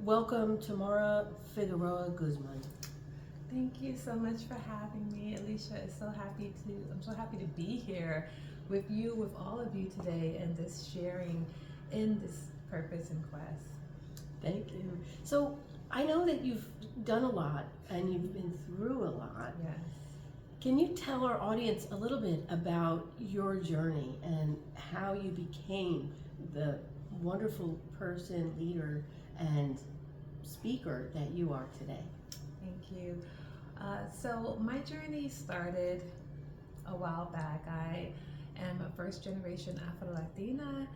Welcome, Tamara Figueroa Guzman. Thank you so much for having me. Alicia is I'm so happy to be here with you, with all of you today, and just sharing in this purpose and quest. Thank you. So I know that you've done a lot and you've been through a lot. Yes. Can you tell our audience a little bit about your journey and how you became the wonderful person, leader, and speaker that you are today? Thank you. So my journey started a while back. I am a first generation Afro-Latina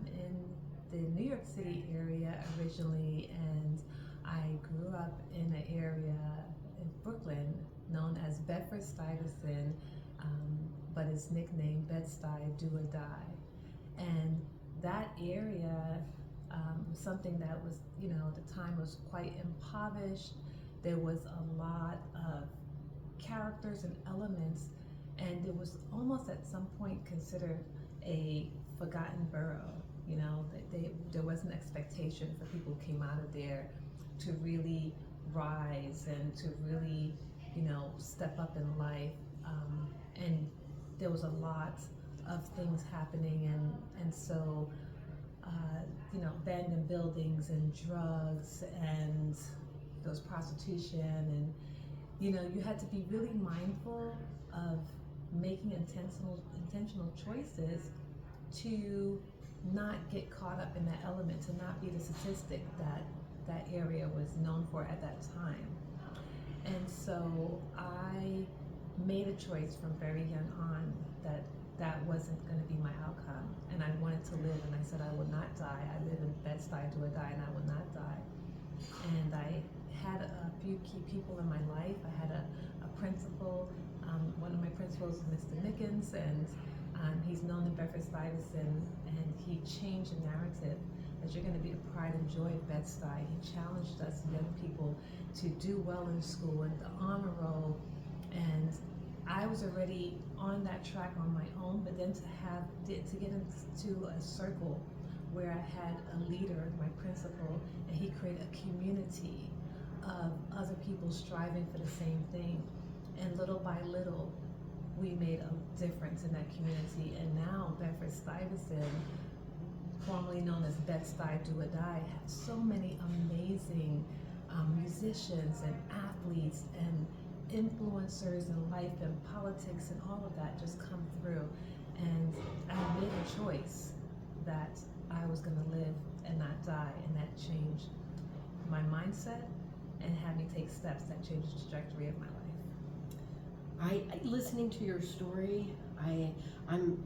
in the New York City area originally, and I grew up in an area in Brooklyn known as Bedford-Stuyvesant, but it's nicknamed Bed-Stuy Do or Die. And that area was something that was, at the time was quite impoverished. There was a lot of characters and elements, and it was almost at some point considered a forgotten borough. There was an expectation for people who came out of there to really rise and to really, step up in life. And there was a lot of things happening, and so abandoned buildings and drugs, and there was prostitution, and you had to be really mindful of making intentional choices to not get caught up in that element, to not be the statistic that area was known for at that time. And so I made a choice from very young on that wasn't going to be my outcome, and I wanted to live, and I said I will not die. I live in Bed-Stuy Do or Die, and I will not die. And I had a few key people in my life. I had a principal. One of my principals is Mr. Mickens, and he's known in Bedford-Stuyvesant, and he changed the narrative that you're going to be the pride and joy of Bed-Stuy. He challenged us young people to do well in school and the honor roll, and I was already on that track on my own, but then to get into a circle where I had a leader, my principal, and he created a community of other people striving for the same thing. And little by little, we made a difference in that community. And now Bedford-Stuyvesant, formerly known as Bed-Stuy Do or Die, has so many amazing musicians and athletes and influencers in life and politics and all of that just come through. And I made a choice that I was going to live and not die, and that changed my mindset and had me take steps that changed the trajectory of my life. Listening to your story, I'm